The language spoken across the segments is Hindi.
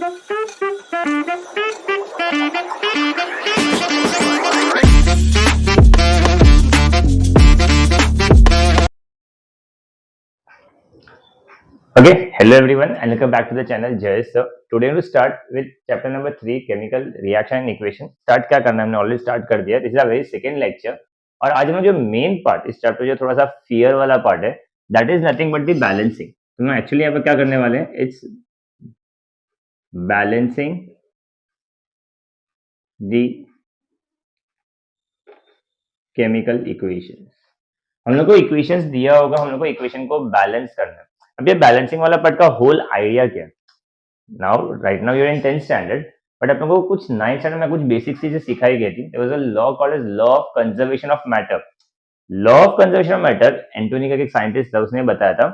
Okay, hello everyone and welcome back to the channel Jay. So today we will start with chapter number 3 chemical reaction and equation. Start क्या करना है हमने ऑलरेडी स्टार्ट कर दिया. This is a very second lecture और आज हम जो मेन पार्ट इस चैप्टर जो थोड़ा सा फियर वाला पार्ट है that is nothing but the balancing. तो हम एक्चुअली यहाँ पर क्या करने वाले हैं it's balancing the chemical equations. हम लोग को इक्वेशंस दिया होगा, हम लोग को इक्वेशन को बैलेंस करना है. अब ये बैलेंसिंग वाला पार्ट का होल आइडिया क्या है? Now right now you are इन 10th स्टैंडर्ड बट अपन को कुछ 9th स्टैंडर्ड में कुछ बेसिक चीजें सिखाई गई थी. There was a law called as law of conservation of matter. Law of conservation of matter Antoine का एक साइंटिस्ट था, उसने बताया था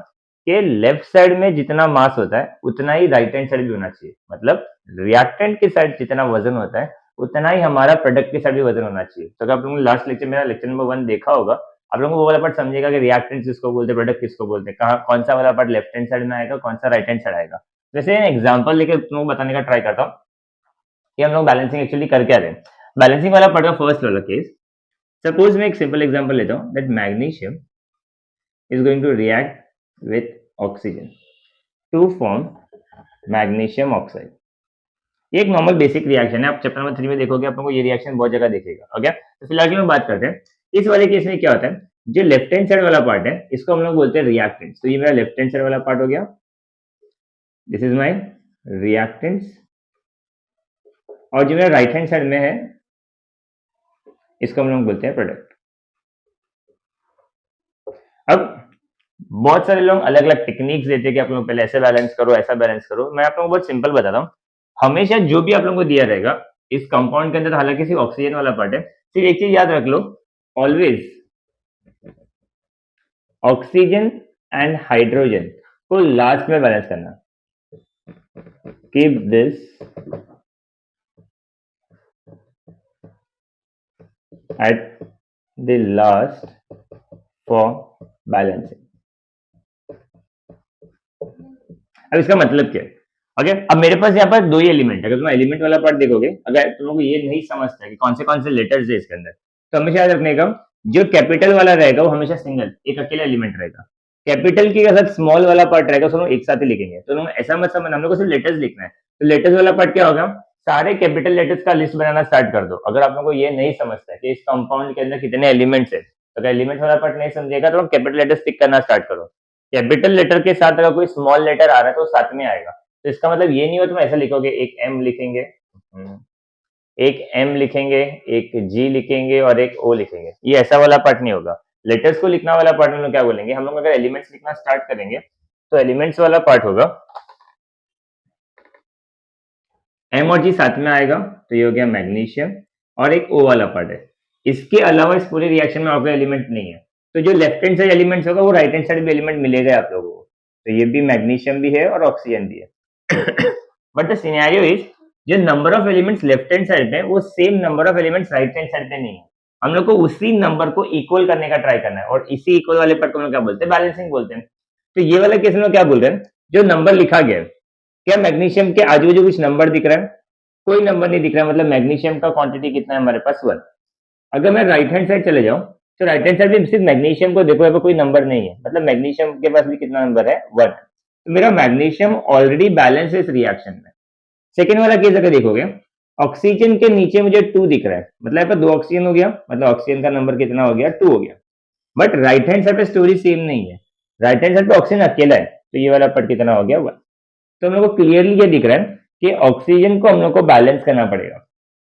कि लेफ्ट साइड में जितना मास होता है उतना ही राइट हैंड साइड भी होना चाहिए. मतलब रिएक्टेंट की साइड जितना वजन होता है उतना ही हमारा प्रोडक्ट की साइड भी वजन होना चाहिए. तो अगर आप लोगों ने लास्ट लेक्चर मेरा लेक्चर नंबर 1 देखा होगा, आप लोगों को वो वाला पार्ट समझेगा कि रिएक्टेंट किसको बोलते हैं, प्रोडक्ट किसको बोलते हैं, कहाँ कौन सा वाला पार्ट लेफ्ट हैंड साइड में आएगा, कौन सा राइट हैंड साइड आएगा. जैसे एग्जांपल लेके तुम लोग बताने का ट्राई करता हूँ कि हम लोग बैलेंसिंग एक्चुअली कर क्या रहे हैं. बैलेंसिंग वाला पार्ट का फर्स्ट वाला केस, सपोज मैं एक सिंपल एग्जांपल लेता हूँ that magnesium is going to react with oxygen to form magnesium oxide. ये एक नॉर्मल बेसिक रिएक्शन है. आप चैप्टर नंबर 3 में देखोगे, आप लोगों को ये रिएक्शन बहुत जगह दिखेगा. ओके, तो फिलहाल की हम बात करते हैं इस वाले केस में क्या होता है. जो लेफ्ट हैंड साइड वाला पार्ट है इसको हम लोग बोलते हैं रिएक्टेंट्स. तो ये मेरा लेफ्ट हैंड साइड वाला पार्ट हो गया. This is my reactants. और जो मेरा राइट हैंड साइड में है इसको हम लोग बोलते हैं प्रोडक्ट. अब बहुत सारे लोग अलग अलग टेक्निक्स देते हैं कि आप लोग पहले ऐसे बैलेंस करो, ऐसा बैलेंस करो. मैं आप लोगों को बहुत सिंपल बताता हूँ. हमेशा जो भी आप लोगों को दिया रहेगा इस कंपाउंड के अंदर, हालांकि सिर्फ ऑक्सीजन वाला पार्ट है, सिर्फ एक चीज याद रख लो, ऑलवेज ऑक्सीजन एंड हाइड्रोजन को लास्ट में बैलेंस करना. Keep this at the last for balancing. अब इसका मतलब क्या है? ओके, अब मेरे पास यहाँ पर दो ही एलिमेंट है. अगर तुम एलिमेंट वाला पार्ट देखोगे, अगर तुम लोग ये नहीं समझता है कि कौन से लेटर्स है इसके अंदर, तो हमेशा याद रखने का जो कैपिटल वाला रहेगा वो हमेशा सिंगल एक अकेला एलिमेंट रहेगा. कैपिटल के साथ स्मॉल वाला पार्ट रहेगा, तो एक साथ ही लिखेंगे. तो तुम ऐसा मत समझना, हम लोग को सिर्फ लेटर्स लिखना है. तो लेटर्स वाला पार्ट क्या होगा, सारे कैपिटल लेटर्स का लिस्ट बनाना स्टार्ट कर दो. अगर आप लोगों को ये नहीं समझता है कि इस कंपाउंड के अंदर कितने एलिमेंट्स है, तो अगर एलिमेंट वाला पार्ट नहीं समझेगा तो कैपिटल लेटर्स टिक करना स्टार्ट करो. कैपिटल लेटर के साथ अगर कोई स्मॉल लेटर आ रहा है तो साथ में आएगा. तो इसका मतलब ये नहीं हो तुम ऐसा लिखोगे, एक एम लिखेंगे, एक एम लिखेंगे, एक जी लिखेंगे और एक ओ लिखेंगे. ये ऐसा वाला पार्ट नहीं होगा. लेटर्स को लिखना वाला पार्ट हम लोग क्या बोलेंगे, हम लोग अगर एलिमेंट्स लिखना स्टार्ट करेंगे तो एलिमेंट्स वाला पार्ट होगा एम और जी साथ में आएगा. तो ये हो गया मैग्नीशियम. और एक ओ वाला पार्ट है. इसके अलावा इस पूरे रिएक्शन में आपका एलिमेंट नहीं है. तो जो लेफ्ट हैंड साइड एलिमेंट्स होगा वो राइट हैंड साइड भी एलिमेंट मिलेगा आप लोगों को. तो ये भी मैग्नीशियम भी है और ऑक्सीजन भी है. बट द सिनेरियो इज जो number of elements left hand side पे वो same number of elements right hand side पे नहीं है. हम लोग को उसी नंबर को इक्वल करने का ट्राई करना है और इसी इक्वल वाले पार्ट को हम लोग क्या बोलते हैं, बैलेंसिंग बोलते हैं. तो ये वाला केस में क्या बोल रहे हैं, जो नंबर लिखा गया क्या मैग्नीशियम के आजू बाजू कुछ नंबर दिख रहा है, कोई नंबर नहीं दिख रहा है. मतलब मैग्नीशियम का क्वांटिटी कितना है हमारे पास 1. अगर मैं राइट हैंड साइड चले जाऊं तो राइट हैंड साइड में सिर्फ मैग्नीशियम को देखो, यहाँ पे कोई नंबर नहीं है. मतलब मैग्नीशियम के पास भी कितना नंबर है 1. तो मेरा मैग्नीशियम ऑलरेडी बैलेंस है इस रिएक्शन में. सेकेंड वाला केस अगर देखोगे, ऑक्सीजन के नीचे मुझे 2 दिख रहा है, मतलब यहाँ पे 2 ऑक्सीजन हो गया, मतलब ऑक्सीजन का नंबर कितना हो गया 2 हो गया. बट राइट हैंड साइड पे स्टोरी सेम नहीं है. राइट हैंड साइड पे ऑक्सीजन अकेला है, तो ये वाला पार्ट कितना हो गया 1. तो हम लोग को क्लियरली ये दिख रहा है कि ऑक्सीजन को हम लोग को बैलेंस करना पड़ेगा.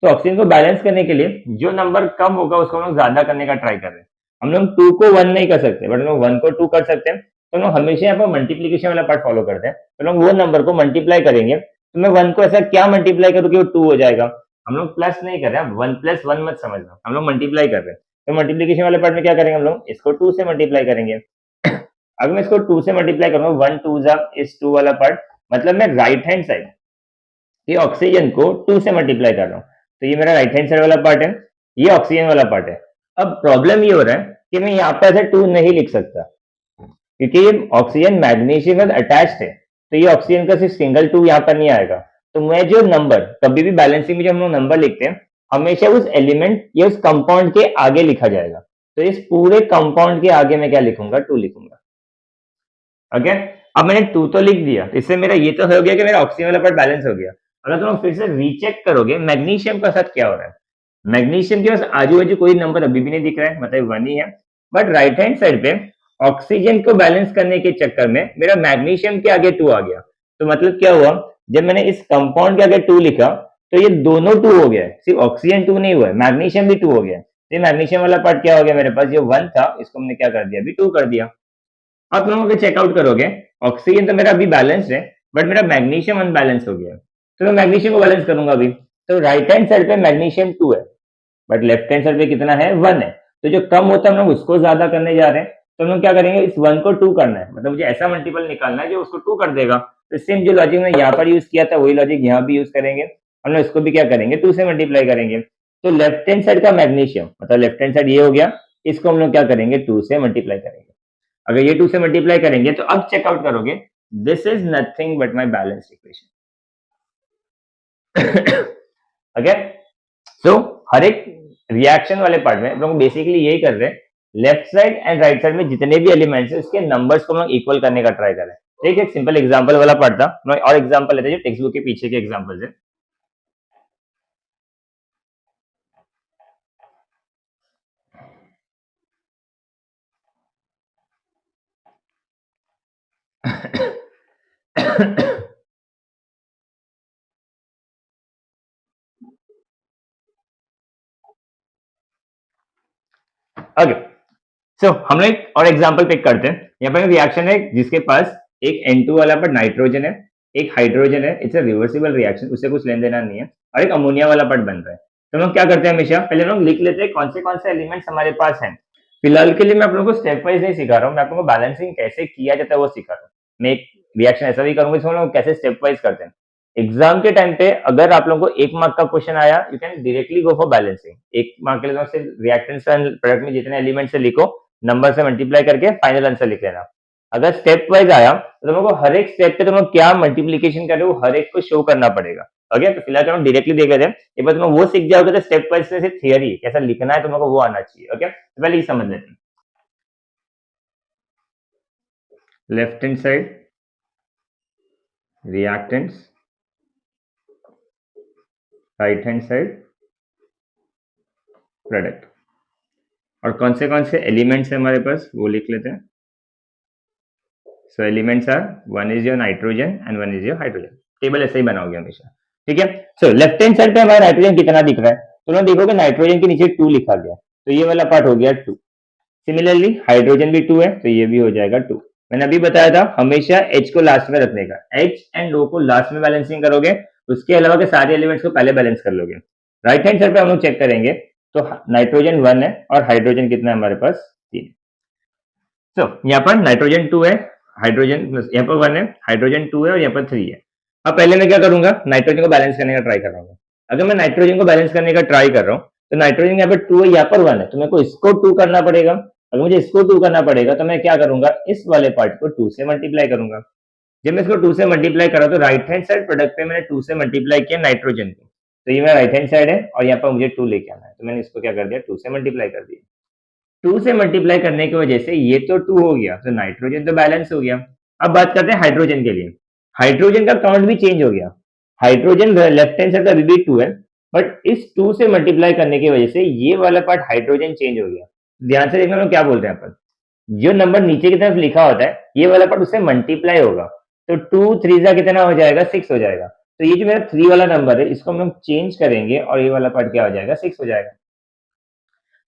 तो ऑक्सीजन को बैलेंस करने के लिए जो नंबर कम होगा उसको हम लोग ज्यादा करने का ट्राई कर रहे हैं. हम लोग 2 को 1 नहीं कर सकते, बट हम लोग 1 को 2 कर सकते हैं. तो हम लोग हमेशा यहाँ पर मल्टीप्लीकेशन वाला पार्ट फॉलो करते हैं. तो लोग वो नंबर को मल्टीप्लाई करेंगे. तो मैं 1 को ऐसा क्या मल्टीप्लाई करूँ कि वो 2 हो जाएगा. हम लोग प्लस नहीं कर रहे हैं, 1 + 1 मत समझना, हम लोग मल्टीप्लाई कर रहे हैं. तो मल्टीप्लीकेशन वाले पार्ट में क्या करेंगे, हम लोग इसको 2 से मल्टीप्लाई करेंगे. अगर मैं इसको 2 से मल्टीप्लाई करूंगा, 1 2 इज 2 वाला पार्ट, मतलब मैं राइट हैंड साइड ये ऑक्सीजन को 2 से मल्टीप्लाई कर रहा हूँ. तो ये मेरा राइट हैंड साइड वाला पार्ट है, ये ऑक्सीजन वाला पार्ट है. अब प्रॉब्लम ये हो रहा है कि मैं यहाँ पे ऐसे 2 नहीं लिख सकता, क्योंकि ये ऑक्सीजन मैग्नीशियम के साथ अटैच्ड है. तो ये ऑक्सीजन का सिर्फ सिंगल 2 यहाँ पर नहीं आएगा. तो मैं जो नंबर कभी भी बैलेंसिंग में जब हम लोग नंबर लिखते हैं, हमेशा उस एलिमेंट या उस कंपाउंड के आगे लिखा जाएगा। तो इस पूरे कंपाउंड के आगे मैं क्या लिखूंगा? 2 लिखूंगा। ओके, अब मैंने 2 तो लिख दिया, तो इससे मेरा ये तो हो गया कि मेरा ऑक्सीजन वाला पार्ट बैलेंस हो गया। अगर तुम फिर से रीचेक करोगे मैग्नीशियम का साथ क्या हो रहा है, मैग्नीशियम के पास आजू बाजू कोई नंबर अभी भी नहीं दिख रहा है, मतलब 1 ही है। बट राइट हैंड साइड पे ऑक्सीजन को बैलेंस करने के चक्कर में मेरा मैग्नीशियम के आगे 2 आ गया। तो मतलब क्या हुआ, जब मैंने इस कंपाउंड के आगे 2 लिखा, तो ये दोनों 2 हो गया है, सिर्फ ऑक्सीजन 2 नहीं हुआ है, मैग्नीशियम भी 2 हो गया है। ये मैग्नीशियम वाला पार्ट क्या हो गया मेरे पास, जो 1 था इसको हमने क्या कर दिया, अभी 2 कर दिया। आप लोग अगर चेकआउट करोगे, ऑक्सीजन तो मेरा अभी बैलेंस है, बट मेरा मैग्नीशियम अनबैलेंस हो गया है। तो मैं मैग्नीशियम को बैलेंस करूंगा अभी। तो राइट हैंड साइड पे मैग्नीशियम 2 है, बट लेफ्ट हैंड साइड पे कितना है, 1 है। तो जो कम होता है हम लोग उसको ज्यादा करने जा रहे हैं। तो हम लोग क्या करेंगे, इस 1 को 2 करना है, मतलब मुझे ऐसा मल्टीपल निकालना है जो उसको 2 कर देगा। तो सेम जो लॉजिक मैंने यहाँ पर यूज किया था वही लॉजिक यहाँ भी यूज करेंगे। हम लोग इसको भी क्या करेंगे, 2 से मल्टीप्लाई करेंगे। तो लेफ्ट हैंड साइड का मैग्नीशियम, मतलब लेफ्ट हैंड साइड ये हो गया, इसको हम लोग क्या करेंगे, 2 से मल्टीप्लाई करेंगे। अगर ये 2 से मल्टीप्लाई करेंगे तो अब चेकआउट करोगे, this is nothing but my balance equation. Okay, so हर एक रिएक्शन वाले पार्ट में हम लोग बेसिकली यही कर रहे हैं, left side and right side में जितने भी एलिमेंट्स है उसके नंबर्स को हम लोग इक्वल करने का ट्राई कर रहे हैं। ठीक है, एक सिंपल एग्जांपल वाला पार्ट था, मैं और एग्जांपल लेते हैं जो टेक्स्ट बुक के पीछे के एग्जांपल्स है। ओके, सो हम लोग एक और एग्जांपल पिक करते हैं। यहाँ पर रिएक्शन है जिसके पास एक N2 वाला पर नाइट्रोजन है, एक हाइड्रोजन है, इट्स अ रिवर्सिबल रिएक्शन, उससे कुछ लेन देना नहीं है, और एक अमोनिया वाला पार्ट बन रहा है। तो हम लोग क्या करते हैं, हमेशा पहले हम लोग लिख लेते हैं कौन से एलिमेंट्स हमारे पास हैं। फिलहाल के लिए मैं आप लोगों को स्टेप वाइज नहीं सिखा रहा हूँ, मैं आप लोगों को बैलेंसिंग कैसे किया जाता है वो सिखा रहा हूँ। मैं एक रिएक्शन ऐसा भी करूंगा जिसमें हम लोग कैसे स्टेप वाइज करते हैं। एग्जाम के टाइम पे अगर आप लोगों को 1 मार्क का क्वेश्चन आया, you can directly go for balancing. 1 mark के लिए तो सिर्फ रिएक्टेंट्स एंड प्रोडक्ट में जितने एलिमेंट्स है लिखो, नंबर से मल्टीप्लाई करके फाइनल आंसर लिख लेना। अगर स्टेप वाइज आया तो तुमको हर एक स्टेप पे तुम क्या मल्टीप्लीकेशन कर रहे हो हर एक को शो करना पड़ेगा। ओके, तो फिलहाल हम डायरेक्टली देख लेते हैं। एक बार तुम वो सीख जाओगे तो स्टेप वाइज से सिर्फ थियरी कैसा लिखना है तुमको वो आना चाहिए। ओके, तो पहले ये समझ लेते हैं। Left hand side reactants, right hand side product, और कौन से एलिमेंट्स है हमारे पास वो लिख लेते हैं। So elements are, one is your nitrogen and one is your hydrogen. Table ऐसे ही बनाओगे हमेशा। ठीक है, सो लेफ्ट हैंड साइड पे हमारा नाइट्रोजन कितना दिख रहा है, तो ना देखोगे नाइट्रोजन के नीचे 2 लिखा गया, तो ये वाला पार्ट हो गया 2। सिमिलरली हाइड्रोजन भी 2 है, तो ये भी हो जाएगा 2। मैंने अभी बताया था हमेशा H को लास्ट में रखने का, H एंड O को लास्ट में बैलेंसिंग करोगे, उसके अलावा के सारे एलिमेंट्स को पहले बैलेंस कर लोगे। राइट हैंड साइड पे हम लोग चेक करेंगे, तो नाइट्रोजन 1 है और हाइड्रोजन कितना है हमारे पास, 3। तो यहाँ पर नाइट्रोजन 2 है, हाइड्रोजन प्लस यहाँ पर 1 है, हाइड्रोजन 2 है और यहाँ पर 3 है। अब पहले मैं क्या करूंगा, नाइट्रोजन को बैलेंस करने का ट्राई कर रहा हूँ। अगर मैं नाइट्रोजन को बैलेंस करने का ट्राई कर रहा हूँ, तो नाइट्रोजन यहाँ पर 2 है, यहाँ पर 1 है, तो मेरे को इसको 2 करना पड़ेगा। अगर मुझे इसको 2 करना पड़ेगा तो मैं क्या करूंगा, इस वाले पार्ट को 2 से मल्टीप्लाई करूंगा। जब मैं इसको 2 से मल्टीप्लाई करा तो राइट हैंड साइड प्रोडक्ट पे मैंने 2 से मल्टीप्लाई किया नाइट्रोजन को, तो ये मेरा राइट हैंड साइड है और यहाँ पर मुझे 2 लेके आना है, तो मैंने इसको क्या कर दिया, 2 से मल्टीप्लाई कर दिया। 2 से मल्टीप्लाई करने की वजह से ये तो 2 हो गया, तो नाइट्रोजन तो बैलेंस हो गया। अब बात करते हैं हाइड्रोजन के लिए। हाइड्रोजन का काउंट भी चेंज हो गया। हाइड्रोजन लेफ्ट हैंड साइड का अभी भी 2 है, बट इस 2 से मल्टीप्लाई करने की वजह से ये वाला पार्ट हाइड्रोजन चेंज हो गया। ध्यान से देखना हम क्या बोलते हैं अपन, जो नंबर नीचे की तरफ लिखा होता है ये वाला पार्ट उससे मल्टीप्लाई होगा, तो 2 3 जा कितना हो जाएगा, 6 हो जाएगा। तो ये जो मेरा 3 वाला नंबर है इसको हम लोग चेंज करेंगे और ये वाला पार्ट क्या हो जाएगा, 6 हो जाएगा।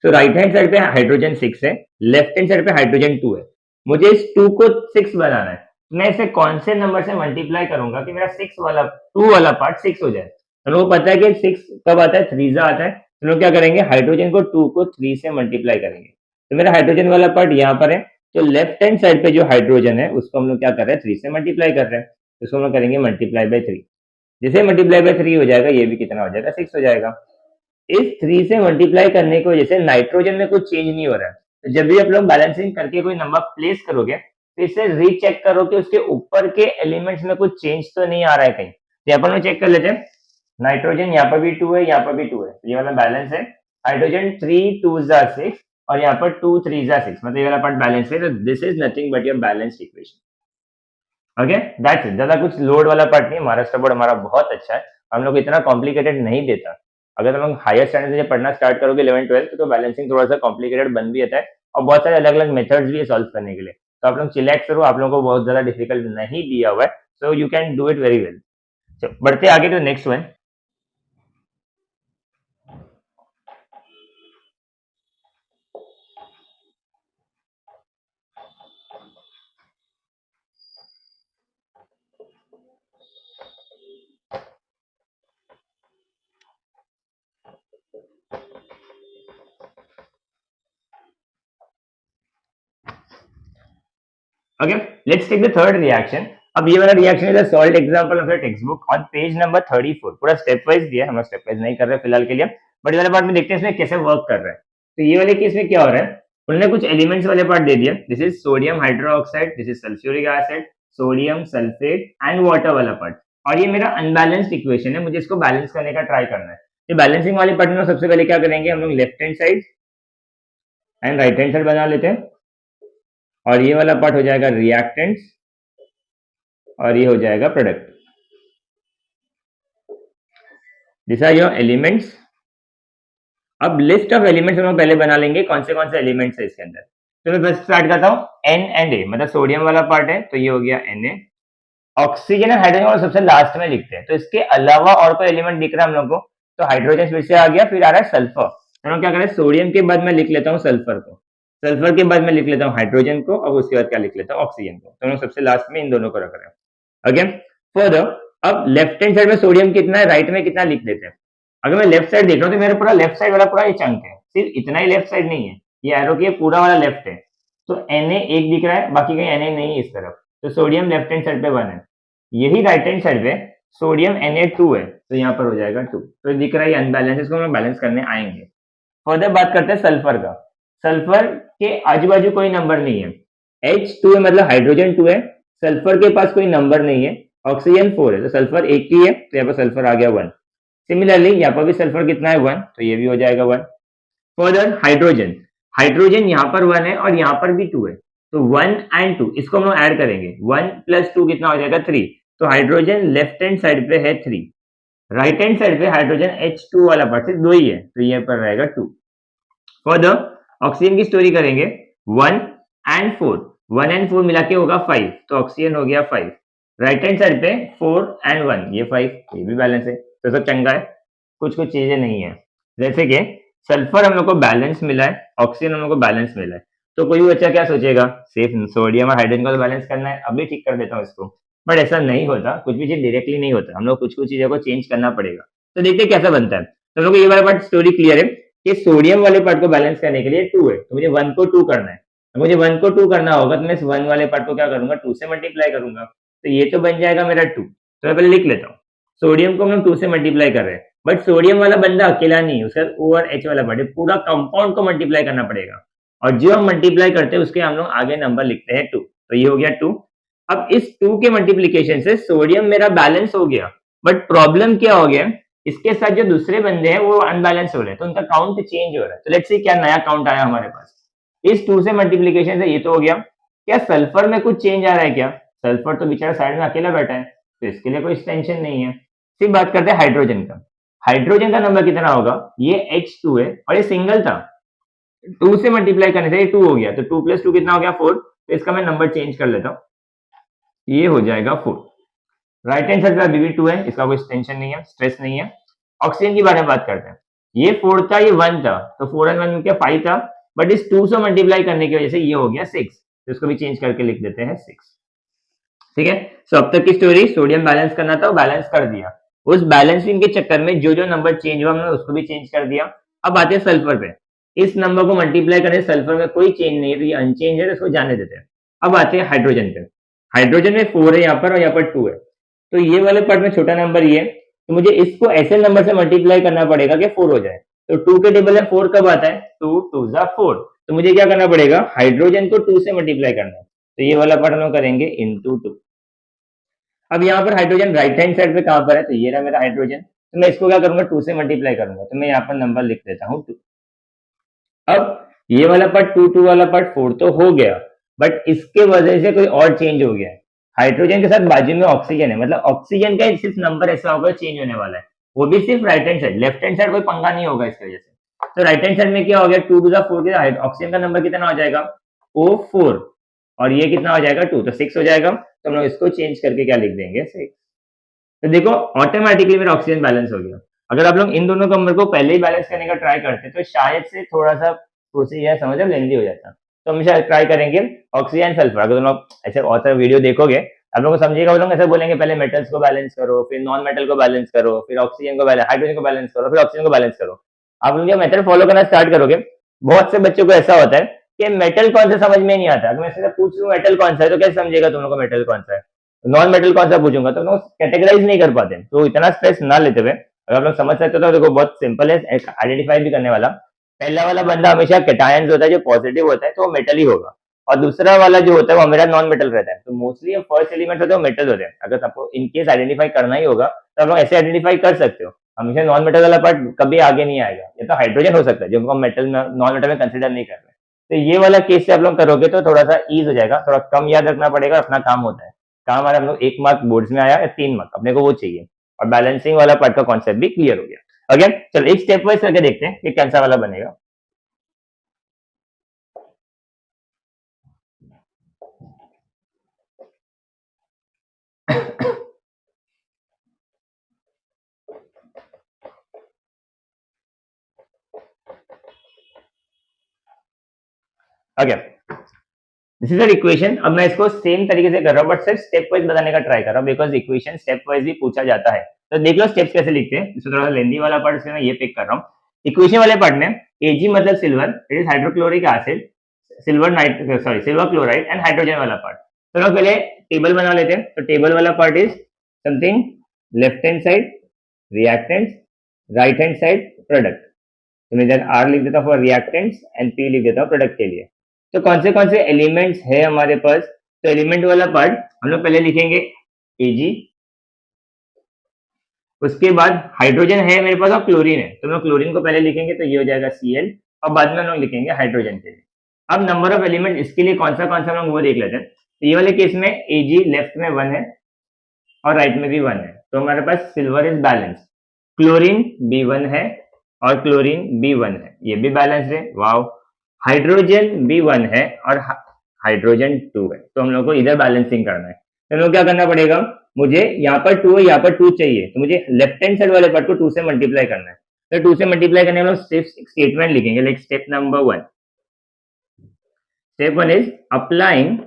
तो राइट हैंड साइड पे हाइड्रोजन 6 है, लेफ्ट हैंड साइड पे हाइड्रोजन 2 है। मुझे इस 2 को 6 बनाना है, मैं इसे कौन से नंबर से मल्टीप्लाई करूंगा कि मेरा 6 वाला 2 वाला पार्ट 6 हो जाए। तो लोगों को पता है कि 6 कब आता है, 3 जा आता है, तो लोग क्या करेंगे, हाइड्रोजन को 2 को 3 से मल्टीप्लाई करेंगे। तो मेरा हाइड्रोजन वाला पार्ट यहाँ पर है, तो लेफ्ट हैंड साइड पे जो हाइड्रोजन है उसको हम लोग क्या कर रहे हैं, 3 से मल्टीप्लाई कर रहे हैं, तो उसको हम लोग करेंगे मल्टीप्लाई बाय 3। जैसे मल्टीप्लाई बाय 3 हो जाएगा, ये भी कितना हो जाएगा, 6 हो जाएगा। इस 3 से मल्टीप्लाई करने की वजह से नाइट्रोजन में कुछ चेंज नहीं हो रहा है। तो जब भी आप लोग बैलेंसिंग करके कोई नंबर प्लेस करोगे तो इसे रीचेक करो कि उसके ऊपर के एलिमेंट्स में कुछ चेंज तो नहीं आ रहा है कहीं। तो यहाँ पर हम चेक कर लेते हैं, नाइट्रोजन यहाँ पर भी 2 है, यहाँ पर भी 2 है, ये वाला बैलेंस है। हाइड्रोजन 3 2 जा 6 और यहाँ पर 2 3 जा 6, मतलब ये वाला पार्ट बैलेंस है। तो this is nothing but your balanced equation. Okay, that's it. ज्यादा कुछ लोड वाला पार्ट नहीं है। महाराष्ट्र बोर्ड हमारा बहुत अच्छा है, हम लोग इतना कॉम्प्लिकेटेड नहीं देता। अगर तुम लोग हायर स्टैंडर्ड से जब पढ़ना स्टार्ट करोगे 11 12 तो बैलेंसिंग थोड़ा सा कॉम्प्लिकेटेड बन भी जाता है, और बहुत सारे अलग अलग मेथड्स भी है सॉल्व करने के लिए। तो आप लोग चिलैक्स करो, आप लोगों को बहुत ज्यादा डिफिकल्ट नहीं दिया हुआ है, so you can do it very well. चलो बढ़ते आगे to next one. Okay, let's take the third reaction. अब ये वाला reaction is a solved example of the text book on page number 34। पूरा स्टेप वाइज दिया है, हम स्टेप वाइज नहीं कर रहे फिलहाल के लिए, बट ये वाला पार्ट में देखते हैं इसमें कैसे वर्क कर रहा है। तो ये वाले केस में क्या हो रहा है, उन्होंने कुछ एलिमेंट्स वाले पार्ट दे दिया। This is sodium hydroxide, this is sulphuric acid, sodium sulphate and water वाला पार्ट, और ये मेरा अनबैलेंस्ड इक्वेशन है, मुझे इसको बैलेंस करने का ट्राई करना है। तो बैलेंसिंग वाले पार्ट में सबसे पहले क्या करेंगे, हम लोग left hand side and right hand side बना लेते हैं, और ये वाला पार्ट हो जाएगा रिएक्टेंट्स और ये हो जाएगा product. This are your elements. अब लिस्ट ऑफ एलिमेंट्स हम लोग पहले बना लेंगे, कौन से एलिमेंट्स है इसके अंदर। तो मैं फर्स्ट स्टार्ट करता हूँ, एन एंड ए, मतलब सोडियम वाला पार्ट है, तो ये हो गया Na। ऑक्सीजन और हाइड्रोजन वाला सबसे लास्ट में लिखते हैं, तो इसके अलावा और कोई एलिमेंट दिख रहा है हम लोग को, तो हाइड्रोजन फिर से आ गया, फिर आ रहा है सल्फर। तो हम क्या करें, सोडियम के बाद मैं लिख लेता हूँ सल्फर को, सल्फर के बाद मैं लिख लेता हूँ हाइड्रोजन को, और उसके बाद क्या लिख लेता हूँ, ऑक्सीजन को। तो हम लोग सबसे लास्ट में इन दोनों को रख रहे हैं। ओके, फर्दर अब लेफ्ट हैंड साइड में सोडियम कितना है, राइट में कितना लिख देते हैं। अगर मैं लेफ्ट साइड देख रहा हूँ तो मेरा पूरा लेफ्ट साइड वाला पूरा ये चंक है, सिर्फ इतना ही लेफ्ट साइड नहीं है, ये एरो की पूरा वाला लेफ्ट है। तो Na एक दिख रहा है, बाकी कहीं Na नहीं है इस तरफ, तो सोडियम लेफ्ट हैंड साइड पे 1 है। यही राइट हैंड साइड पे सोडियम Na2 है, तो यहाँ पर हो जाएगा 2। तो दिख रहा है अनबैलेंस, इसको हम बैलेंस करने आएंगे। फर्दर बात करते हैं सल्फर का। सल्फर के आजू बाजू कोई नंबर नहीं है, H2 है मतलब हाइड्रोजन 2 है, सल्फर के पास कोई नंबर नहीं है, ऑक्सीजन 4 है, तो सल्फर एक ही है, तो यहाँ पर सल्फर आ गया 1। सिमिलरली यहाँ पर भी सल्फर कितना है 1, तो ये भी हो जाएगा 1। फर्दर हाइड्रोजन, हाइड्रोजन यहाँ पर 1 है और यहाँ पर भी 2 है, तो 1 एंड 2 इसको हम लोग ऐड करेंगे, 1 प्लस 2 कितना हो जाएगा 3। तो हाइड्रोजन लेफ्ट हैंड साइड पे है 3, राइट हैंड साइड पे हाइड्रोजन H2 वाला पार्ट सिर्फ 2 ही है, तो ये पर रहेगा 2। फर्दर ऑक्सीजन की स्टोरी करेंगे, 1 एंड 4, 1 एंड 4 मिला के होगा 5, तो ऑक्सीजन हो गया 5। राइट हैंड साइड पे 4 एंड 1, ये 5, ये भी बैलेंस है, तो सब चंगा है, कुछ कुछ चीजें नहीं है। जैसे कि सल्फर हम लोग को बैलेंस मिला है, ऑक्सीजन हम लोग को बैलेंस मिला है, तो कोई बच्चा क्या सोचेगा, सिर्फ सोडियम और हाइड्रोजन को तो बैलेंस करना है, अभी ठीक कर देता हूँ इसको। बट ऐसा नहीं होता, कुछ भी चीज डायरेक्टली नहीं होता, हम लोग कुछ कुछ चीजों को चेंज करना पड़ेगा। तो देखते हैं कैसा बनता है। तो हम लोग को ये वाला पार्ट स्टोरी क्लियर है कि सोडियम वाले पार्ट को बैलेंस करने के लिए 2 है, तो मुझे 1 को 2 करना है। तो मुझे 1 को 2 करना होगा, तो मैं इस 1 वाले पार्ट को क्या करूंगा, 2 से मल्टीप्लाई करूंगा, तो ये तो बन जाएगा मेरा 2। तो मैं पहले लिख लेता हूँ, सोडियम को हम लोग 2 से मल्टीप्लाई कर रहे हैं, बट सोडियम वाला बंदा अकेला नहीं है, उसका O और H वाला पार्ट है, पूरा कंपाउंड को मल्टीप्लाई करना पड़ेगा, और जो हम मल्टीप्लाई करते हैं उसके हम लोग आगे नंबर लिखते हैं 2, तो ये हो गया 2। अब इस 2 के मल्टीप्लीकेशन से सोडियम मेरा बैलेंस हो गया, बट प्रॉब्लम क्या हो गया, इसके साथ जो दूसरे बंदे हैं वो अनबैलेंस हो रहे हैं, तो उनका काउंट चेंज हो रहा है। तो लेट्स सी क्या नया काउंट आया हमारे पास, इस 2 से मल्टीप्लीकेशन से ये तो हो गया। क्या सल्फर में कुछ चेंज आ रहा है क्या, सल्फर तो बेचारा साइड में अकेला बैठा है, तो इसके लिए कोई टेंशन नहीं है। फिर बात करते हैं हाइड्रोजन का, हाइड्रोजन का नंबर कितना होगा, ये H2 है और ये सिंगल था, 2 से मल्टीप्लाई करने से ये 2 हो गया, तो 2 प्लस 2 कितना हो गया 4, तो इसका मैं नंबर चेंज कर लेता हूँ, ये हो जाएगा 4। राइट हैंड साइड पे अभी भी 2 है, इसका कोई टेंशन नहीं है, स्ट्रेस नहीं है। ऑक्सीजन के बारे में बात करते हैं, ये 4 था, ये 1 था, तो 4 एंड 1 मिलकर 5 था, बट इस 2 से मल्टीप्लाई करने की वजह से ये हो गया 6, तो इसको भी चेंज करके लिख देते हैं 6। ठीक है, सो अब तक की स्टोरी, सोडियम बैलेंस करना था, वो बैलेंस कर दिया, उस बैलेंसिंग के चक्कर में जो जो नंबर चेंज हुआ हमने उसको भी चेंज कर दिया। अब आते हैं सल्फर पे, इस नंबर को मल्टीप्लाई करने सल्फर में कोई चेंज नहीं है, तो ये अनचेंज है, तो इसको जाने देते हैं। अब आते हैं हाइड्रोजन पे, हाइड्रोजन में 4 है यहाँ पर और यहाँ पर 2 है, तो ये वाले पार्ट में छोटा नंबर ये, तो मुझे इसको ऐसे नंबर से मल्टीप्लाई करना पड़ेगा कि 4 हो जाए। तो 2 के टेबल में 4 कब आता है, 2 2 जा 4, तो मुझे क्या करना पड़ेगा, हाइड्रोजन को 2 से मल्टीप्लाई करना है, तो ये वाला पार्ट हम लोग करेंगे इंटू 2। अब यहाँ पर हाइड्रोजन राइट हैंड साइड पे कहाँ पर है, तो ये रहा मेरा हाइड्रोजन, तो मैं इसको क्या करूंगा, 2 से मल्टीप्लाई करूंगा, तो मैं यहाँ पर नंबर लिख देता हूँ 2। अब ये वाला पार्ट 2 2 वाला पार्ट 4 तो हो गया, बट इसके वजह से कोई और चेंज हो गया है। हाइड्रोजन के साथ बाजू में ऑक्सीजन है, मतलब ऑक्सीजन का सिर्फ नंबर ऐसा होगा चेंज होने वाला है, वो भी सिर्फ right hand side, left hand side कोई पंगा नहीं होगा इसकी वजह से। तो राइट हैंड साइड में क्या हो गया, 2 टू द 4 के ऑक्सीजन का नंबर कितना हो जाएगा, O4, और ये कितना हो जाएगा 2, तो 6 हो जाएगा, तो हम लोग इसको चेंज करके क्या लिख देंगे 6। तो देखो ऑटोमेटिकली मेरा ऑक्सीजन बैलेंस हो गया। अगर आप लोग इन दोनों नंबर को पहले ही बैलेंस करने का ट्राई करते तो शायद से थोड़ा सा प्रोसीजर समझ लेंदी हो जाता। तो हमेशा ट्राई करेंगे ऑक्सीजन सल्फर, अगर तुम लोग ऐसे और वीडियो देखोगे आप लोग को समझिएगा, वो लोग ऐसे बोलेंगे पहले मेटल्स को बैलेंस करो, फिर नॉन मेटल को बैलेंस करो, फिर ऑक्सीजन को बैलेंस, हाइड्रोजन को बैलेंस करो, फिर ऑक्सीजन को बैलेंस करो। आप लोग जब मेथड फॉलो करना स्टार्ट करोगे, बहुत से बच्चों को ऐसा होता है कि मेटल कौन सा समझ में नहीं आता। अगर मैं इससे पूछ लूँ मेटल कौन सा है, तो कैसे समझेगा तुम लोग को मेटल कौन सा है, नॉन मेटल कौन सा पूछूंगा, तो लोग कैटेगराइज नहीं कर पाते। तो इतना स्ट्रेस ना लेते हुए अगर आप लोग समझ सकते हो तो देखो बहुत सिंपल है आइडेंटिफाई भी करने वाला। पहला वाला बंदा हमेशा कैटायंस होता है, जो पॉजिटिव होता है तो वो मेटल ही होगा, और दूसरा वाला जो होता है वो हमेशा नॉन मेटल रहता है। तो मोस्टली फर्स्ट एलिमेंट होते हैं वो मेटल होते हैं। अगर आपको इन केस आइडेंटिफाई करना ही होगा तो आप लोग ऐसे आइडेंटिफाई कर सकते हो, हमेशा नॉन मेटल वाला पार्ट कभी आगे नहीं आएगा। ये तो हाइड्रोजन हो सकता है जो हम मेटल में नॉन मेटल में कंसिडर नहीं कर रहे। तो ये वाला केस से आप लोग करोगे तो थोड़ा सा ईज हो जाएगा, थोड़ा कम याद रखना पड़ेगा, अपना काम होता है। काम हमारा हम लोग 1 मार्क बोर्ड्स में आया या 3 मार्क, अपने को वो चाहिए, और बैलेंसिंग वाला पार्ट का कॉन्सेप्ट भी क्लियर हो गया। ओके, चलो एक स्टेप वाइज करके देखते हैं कि कौन सा वाला बनेगा। Okay, this is equation. अब मैं इसको सेम तरीके से कर रहा हूँ, बट सिर्फ स्टेप वाइज बताने का ट्राई कर रहा हूँ, बिकॉज इक्वेशन स्टेप वाइज ही पूछा जाता है। तो देख लो स्टेप्स कैसे लिखते हैं। इसको थोड़ा लेंदी वाला पार्ट से मैं ये पिक कर रहा हूँ। इक्वेशन वाले पार्ट में Ag मतलब silver, it is hydrochloric acid, silver night sorry silver chloride and hydrogen वाला पार्ट। तो लोग पहले टेबल बना लेते हैं। तो टेबल वाला part is something left hand side reactants, right hand side product. तो मैं इधर R लिख देता हूँ फॉर रिएक्टेंट्स एंड P लिख देता हूँ प्रोडक्ट के लिए। तो कौन से एलिमेंट्स है हमारे पास, तो एलिमेंट वाला पार्ट हम लोग पहले लिखेंगे Ag, उसके बाद हाइड्रोजन है मेरे पास और क्लोरीन है, तो हम लोग क्लोरीन को पहले लिखेंगे, तो ये हो जाएगा Cl, और बाद में हम लोग लिखेंगे हाइड्रोजन के लिए। अब नंबर ऑफ एलिमेंट इसके लिए कौन सा हम लोग वो देख लेते हैं। तो ये वाले केस में Ag लेफ्ट में 1 है और राइट में भी 1 है, तो हमारे पास silver is balance. Chlorine B1 है और क्लोरीन B1 है, ये भी बैलेंस है, वाओ। हाइड्रोजन B1 है और हाइड्रोजन 2 है, तो हम लोग को इधर बैलेंसिंग करना है। तो हम लोग क्या करना पड़ेगा, मुझे यहाँ पर 2 है यहाँ पर 2 चाहिए, तो मुझे लेफ्ट हैंड साइड वाले पार्ट को 2 से मल्टीप्लाई करना है। तो 2 से मल्टीप्लाई करने में हम लोग स्टेटमेंट लिखेंगे, like step number 1। Step 1 is applying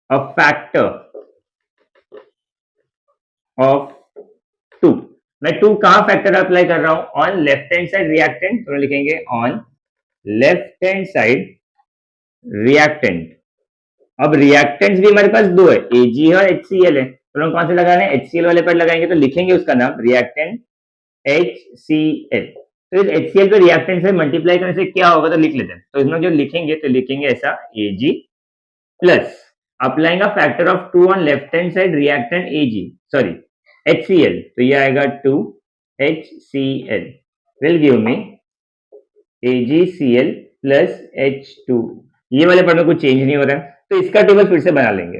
a factor of 2। मैं 2 कहां फैक्टर अप्लाई कर रहा हूं, on left hand side reactant, तो लिखेंगे on left hand side reactant. अब रिएक्टेंट्स भी हमारे पास 2 है, Ag है और HCl है, तो हम कौन से लगा रहे हैं, HCl वाले पर लगाएंगे, तो लिखेंगे उसका नाम रिएक्टेंट HCl। तो इस HCl पे रिएक्टेंट से मल्टीप्लाई करने से क्या होगा, तो लिख लेते हैं। तो इसमें जो लिखेंगे तो लिखेंगे ऐसा Ag plus applying a factor of 2 on left hand side reactant Ag sorry HCl, तो ये आएगा 2 HCl will give me AgCl plus H2। ये वाले पार्ट में कुछ चेंज नहीं हो रहा है, तो इसका टेबल फिर से बना लेंगे।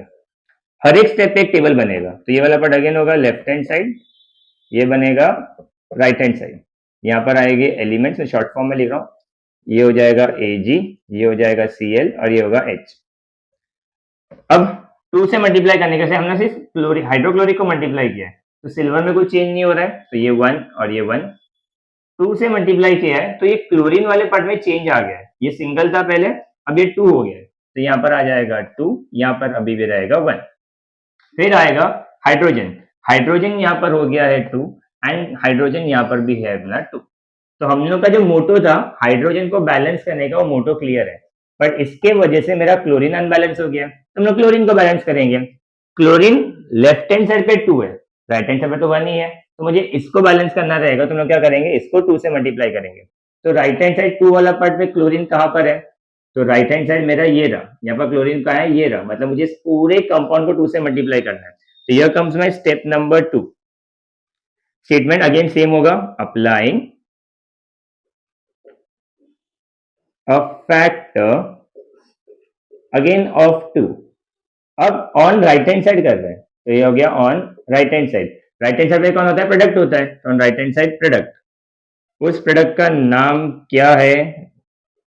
हर एक स्टेप पे एक टेबल बनेगा। तो ये वाला पार्ट अगेन होगा लेफ्ट हैंड साइड, ये बनेगा राइट हैंड साइड, यहाँ पर आएंगे एलिमेंट्स, में शॉर्ट फॉर्म में लिख रहा हूँ, ये हो जाएगा Ag, ये हो जाएगा Cl और ये होगा H। अब 2 से मल्टीप्लाई करने के से हमने सिर्फ क्लोरिक हाइड्रोक्लोरिक को मल्टीप्लाई किया है, तो सिल्वर में कोई चेंज नहीं हो रहा है, तो ये 1 और ये 1। 2 से मल्टीप्लाई किया है तो ये क्लोरीन वाले पार्ट में चेंज आ गया है, ये सिंगल था पहले, अब ये 2 हो गया है, तो यहाँ पर आ जाएगा 2, यहाँ पर अभी भी रहेगा 1। फिर आएगा हाइड्रोजन, हाइड्रोजन यहाँ पर हो गया है 2 एंड हाइड्रोजन यहाँ पर भी है अपना 2। तो हम लोग का जो मोटो था हाइड्रोजन को बैलेंस करने का, वो मोटो क्लियर है, बट इसके वजह से मेरा क्लोरीन अनबैलेंस हो गया, तो हम लोग क्लोरीन को बैलेंस करेंगे। क्लोरीन लेफ्ट हैंड साइड पे 2 है, राइट हैंड साइड पे तो 1 ही है, तो मुझे इसको बैलेंस करना रहेगा, तो हम लोग क्या करेंगे, इसको 2 से मल्टीप्लाई करेंगे। तो राइट हैंड साइड 2 वाला पार्ट में क्लोरीन कहां पर है, तो राइट हैंड साइड मेरा ये रहा, यहाँ पर क्लोरीन का है ये रहा, मतलब मुझे इस पूरे कंपाउंड को 2 से मल्टीप्लाई करना है। तो here comes my step number 2। Statement again same होगा, applying a factor again of 2। अब ऑन राइट हैंड साइड कर रहे हैं, तो ये हो गया on right hand side. Right hand side पे कौन होता है? प्रोडक्ट होता है, तो on right hand side product. उस प्रोडक्ट का नाम क्या है?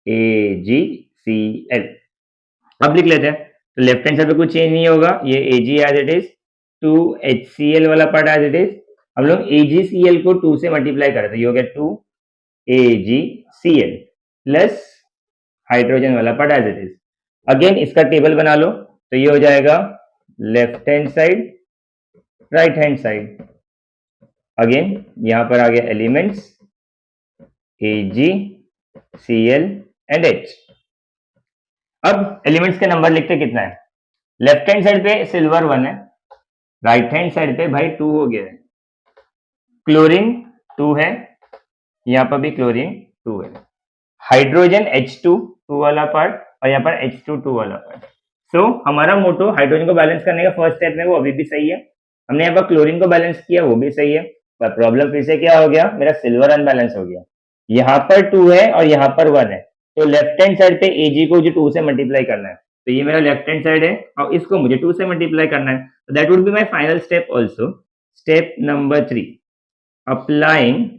AgCl। अब लिख लेते हैं, तो लेफ्ट हैंड साइड पे कुछ चेंज नहीं होगा, ये Ag as it is, 2HCl वाला पार्ट एज इट इज। हम लोग AgCl को 2 से मल्टीप्लाई करें, तो ये हो गया 2AgCl प्लस हाइड्रोजन वाला part as it is. Again इसका टेबल बना लो, तो ये हो जाएगा left hand side right hand side. Again यहां पर आ गया एलिमेंट्स AgCl एंड H। अब एलिमेंट्स के नंबर लिखते कितना है? लेफ्ट हैंड साइड पे सिल्वर 1 है, राइट हैंड साइड पे भाई 2 हो गया है। क्लोरीन 2 है, यहाँ पर भी क्लोरीन 2 है। हाइड्रोजन H2 2 वाला पार्ट, और यहाँ पर H2 2 वाला पार्ट। सो हमारा मोटो हाइड्रोजन को बैलेंस करने का फर्स्ट स्टेप में वो अभी भी सही है। हमने यहाँ पर क्लोरीन को बैलेंस किया, वो भी सही है, पर प्रॉब्लम फिर से क्या हो गया? मेरा सिल्वर अनबैलेंस हो गया। यहाँ पर 2 है और यहाँ पर 1 है, तो लेफ्ट हैंड साइड पे Ag को मुझे 2 से मल्टीप्लाई करना है, तो ये मेरा लेफ्ट हैंड साइड है और इसको मुझे 2 से मल्टीप्लाई करना है। तो that would be my final step also. Step number 3, applying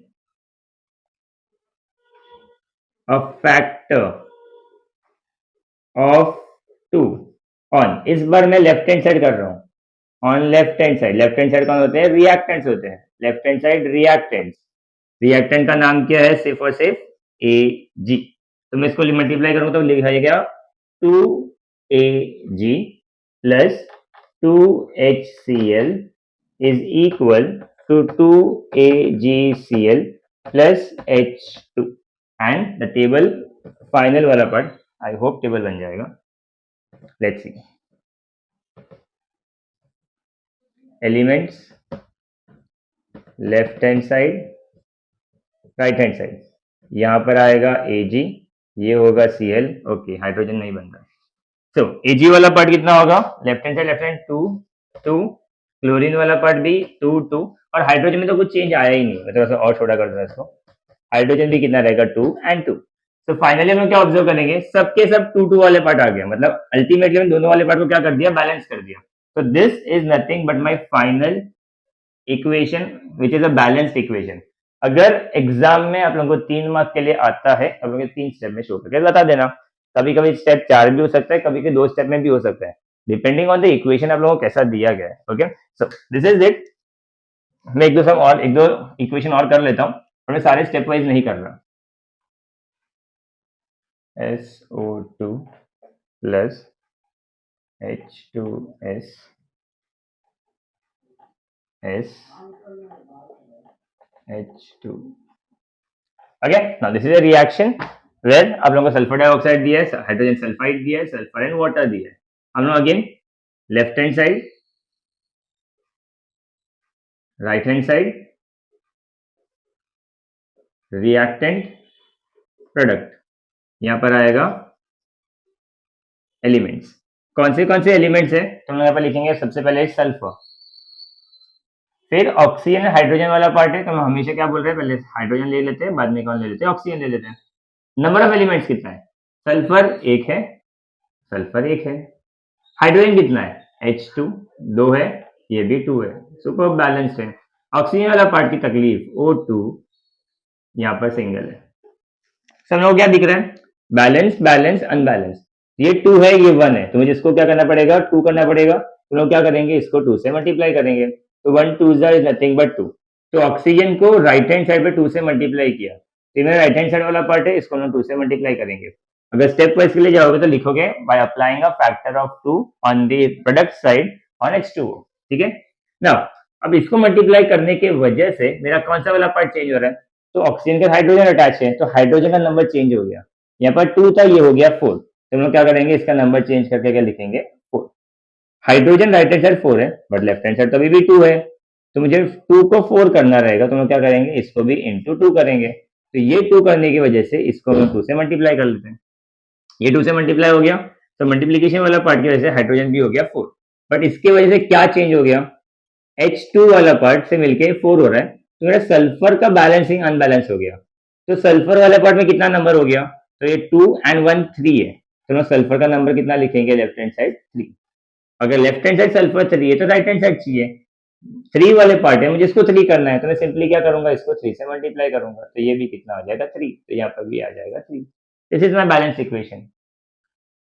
a factor of 2 on. इस बार मैं लेफ्ट हैंड साइड कर रहा हूं, on left hand side. Left hand side कौन होते हैं? रिएक्टेंट्स होते हैं। Left hand side reactants. Reactant का नाम क्या है? सिर्फ और सिर्फ Ag। तो मैं इसको मल्टीप्लाई करूंगा तो लिखा जाएगा 2Ag plus 2HCl is equal to 2AgCl plus H2 and the table final वाला पार्ट, आई होप टेबल बन जाएगा। Let's see elements left hand side right hand side. यहाँ पर आएगा Ag, ये होगा Cl। ओके, हाइड्रोजन नहीं बन रहा। सो Ag वाला पार्ट कितना होगा? लेफ्ट हैंड 2 2, क्लोरीन वाला पार्ट भी 2 2, और हाइड्रोजन में तो कुछ चेंज आया ही नहीं, मैं थोड़ा सा और छोटा कर दूंगा इसको। हाइड्रोजन भी कितना रहेगा? 2 एंड 2। तो फाइनली हम क्या ऑब्जर्व करेंगे? सबके सब 2 2 वाले पार्ट आ गया, मतलब अल्टीमेटली हम दोनों वाले पार्ट को क्या कर दिया? बैलेंस कर दिया। तो this is nothing but my final equation which is a balanced equation. अगर एग्जाम में आप लोगों को 3 मार्क के लिए आता है, आप लोगों को 3 स्टेप में शो करके बता देना। कभी कभी स्टेप 4 भी हो सकता है, कभी कभी 2 स्टेप में भी हो सकता है, डिपेंडिंग ऑन द इक्वेशन आप लोगों को कैसा दिया गया है। Okay, so this is it. मैं एक दो इक्वेशन और कर लेता हूँ, और मैं सारे स्टेप वाइज नहीं कर रहा। SO2 plus H2S H2। Okay, now this is a reaction where आप लोगों को सल्फर डाइऑक्साइड दिया है, हाइड्रोजन सल्फाइड दिया है, सल्फर एंड वाटर दिया है। हम लोग again left hand side right hand side reactant product, यहां पर आएगा एलिमेंट्स। कौन से एलिमेंट्स है? तो हम लोग यहाँ पर लिखेंगे सबसे पहले सल्फर, फिर ऑक्सीजन हाइड्रोजन वाला पार्ट है, तो हम हमेशा क्या बोल रहे हैं? पहले हाइड्रोजन ले लेते हैं, बाद में कौन ले लेते हैं? ऑक्सीजन ले लेते हैं। नंबर ऑफ एलिमेंट्स कितना है? सल्फर एक है, सल्फर एक है। हाइड्रोजन कितना है? H2 2 है, ये भी 2 है, सुपर बैलेंस्ड है। ऑक्सीजन वाला पार्ट की तकलीफ, O2 यहाँ पर सिंगल है। सब लोग क्या दिख रहा है? Balance balance unbalance. ये 2 है, ये 1 है, तो मुझे इसको क्या करना पड़ेगा? 2 करना पड़ेगा। तो लोग क्या करेंगे? इसको 2 से मल्टीप्लाई करेंगे, तो 1 2 इज नथिंग बट 2। तो ऑक्सीजन को राइट हैंड साइड पे 2 से मल्टीप्लाई किया, तो मेरा राइट हैंड साइड वाला पार्ट है, इसको हम 2 से मल्टीप्लाई करेंगे। अगर स्टेप वाइज के लिए जाओगे तो लिखोगे by applying a factor of 2 on the product side on H2O। ठीक है ना? अब इसको मल्टीप्लाई करने के वजह से मेरा कौन सा वाला पार्ट चेंज हो रहा है? तो ऑक्सीजन के हाइड्रोजन अटैच है, तो हाइड्रोजन का नंबर चेंज हो गया। यहाँ पर 2 था, ये हो गया 4। तो हम लोग क्या करेंगे? इसका नंबर चेंज करके क्या लिखेंगे? 4। हाइड्रोजन राइट हैंड साइड 4 है, बट लेफ्ट हैंड साइड तो अभी भी 2 है, तो मुझे 2 को 4 करना रहेगा, तो हम लोग क्या करेंगे? इसको भी इंटू 2 करेंगे। तो ये 2 करने की वजह से इसको हम 2 से मल्टीप्लाई कर लेते हैं। ये 2 से मल्टीप्लाई हो गया, तो मल्टीप्लीकेशन वाला पार्ट की वजह से हाइड्रोजन भी हो गया 4, बट इसके वजह से क्या चेंज हो गया, H2 वाला पार्ट से मिलके 4 हो रहा है, तो मेरा सल्फर का बैलेंसिंग अनबैलेंस हो गया। तो सल्फर वाले पार्ट में कितना नंबर हो गया, तो ये 2 एंड 1 3 है, तो मैं सल्फर का नंबर कितना लिखेंगे लेफ्ट हैंड साइड 3। अगर लेफ्ट हैंड साइड सल्फर 3 है तो राइट हैंड साइड चाहिए 3 वाले पार्ट है, मुझे इसको 3 करना है, तो मैं सिंपली क्या करूंगा, इसको 3 से मल्टीप्लाई करूंगा, तो ये भी कितना हो जाएगा 3, तो यहाँ पर भी आ जाएगा 3। This is my balance equation.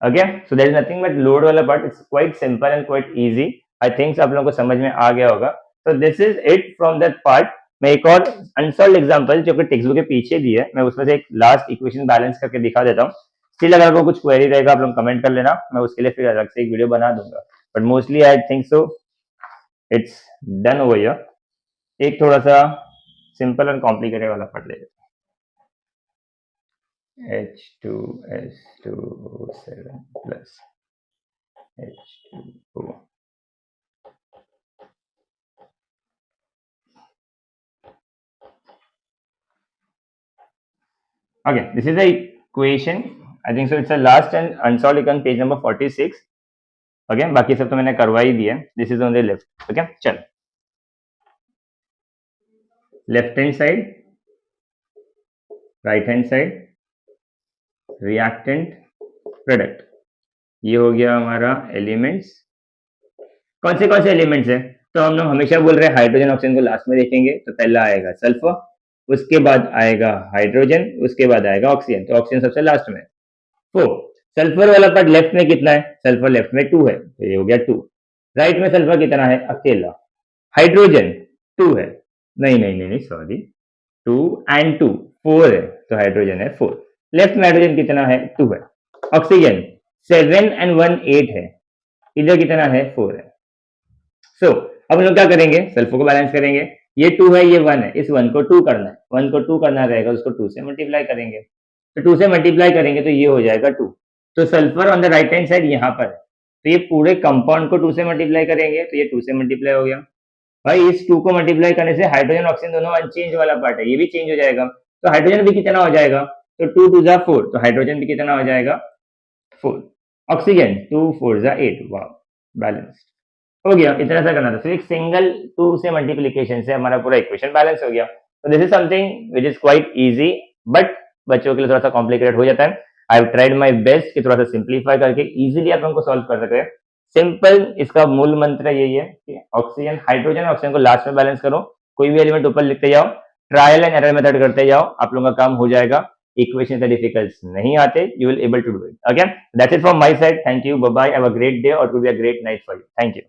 Okay, so there is nothing but load वाला part, it's quite simple and quite easy. I think आप लोगों को समझ में आ गया होगा। तो this is it from that part. मैं एक और अनसॉल्व एग्जांपल जो कि टेक्स्ट बुक के पीछे दी है, मैं उसमें से एक लास्ट इक्वेशन बैलेंस करके दिखा देता हूँ। स्टिल अगर आपको कुछ क्वेरी रहेगा आप लोग कमेंट कर लेना, मैं उसके लिए फिर अलग से एक वीडियो बना दूंगा, but mostly I think so it's done over here. एक थोड़ा सा सिंपल एंड कॉम्प्लिकेटेड वाला पढ़ लेते हैं। H2S2O7 plus H2O. Okay, this is the equation. I think so. It's the last and unsolved on page number 46. Okay, बाकी सब तो मैंने करवा ही दिया. This is on the left. Okay, चल. Left hand side, right hand side, reactant, product. ये हो गया हमारा एलिमेंट्स। कौन से एलिमेंट्स है, तो हम लोग हमेशा बोल रहे हैं हाइड्रोजन ऑक्सीजन को लास्ट में देखेंगे, तो पहला आएगा सल्फर, उसके बाद आएगा हाइड्रोजन, उसके बाद आएगा ऑक्सीजन, तो ऑक्सीजन सबसे लास्ट में। तो सल्फर वाला पार्ट लेफ्ट में कितना है, सल्फर लेफ्ट में 2 है, तो ये हो गया 2। राइट में सल्फर कितना है, अकेला। हाइड्रोजन 2 है, नहीं सॉरी, 2 एंड 2 4 है, तो हाइड्रोजन है 4। लेफ्ट में हाइड्रोजन कितना है, 2 है। ऑक्सीजन 7 एंड 1 8 है, इधर कितना है, 4 है। सो अब हम लोग क्या करेंगे, सल्फर को बैलेंस करेंगे। ये 2 है, ये 1 है, इस 1 को 2 करना है, 1 को 2 करना रहेगा, उसको 2 से मल्टीप्लाई करेंगे, तो 2 से मल्टीप्लाई करेंगे तो ये हो जाएगा 2। तो sulphur on the right hand side यहाँ पर है, तो ये पूरे कंपाउंड को 2 से मल्टीप्लाई करेंगे, तो ये 2 से मल्टीप्लाई हो गया। भाई इस 2 को मल्टीप्लाई करने से हाइड्रोजन ऑक्सीजन दोनों अनचेंज वाला पार्ट है, ये भी चेंज हो जाएगा, तो हाइड्रोजन भी कितना हो जाएगा, तो 2 2 जा 4, तो हाइड्रोजन भी कितना हो जाएगा 4। ऑक्सीजन 2 4 जा 8, वाह बैलेंस हो गया। इतना सा करना था, सिर्फ सिंगल 2 से मल्टीप्लीकेशन से हमारा पूरा इक्वेशन बैलेंस हो गया। तो this is something which is quite easy, but बच्चों के लिए थोड़ा सा कॉम्प्लिकेटेड हो जाता है। I have tried my best कि थोड़ा सा सिंप्लीफाई करके इजीली आप लोगों को सॉल्व कर सके। सिंपल इसका मूल मंत्र यही है कि ऑक्सीजन हाइड्रोजन ऑक्सीजन को लास्ट में बैलेंस करो, कोई भी एलिमेंट ऊपर लिखते जाओ, ट्रायल एंड एरर मेथड करते जाओ, आप लोगों का काम हो जाएगा। इक्वेशन से डिफिकल्ट नहीं आते, you will able to do it. Okay, that's it from my side, thank you, bye bye, have a great day और it will be a great night for you, thank you.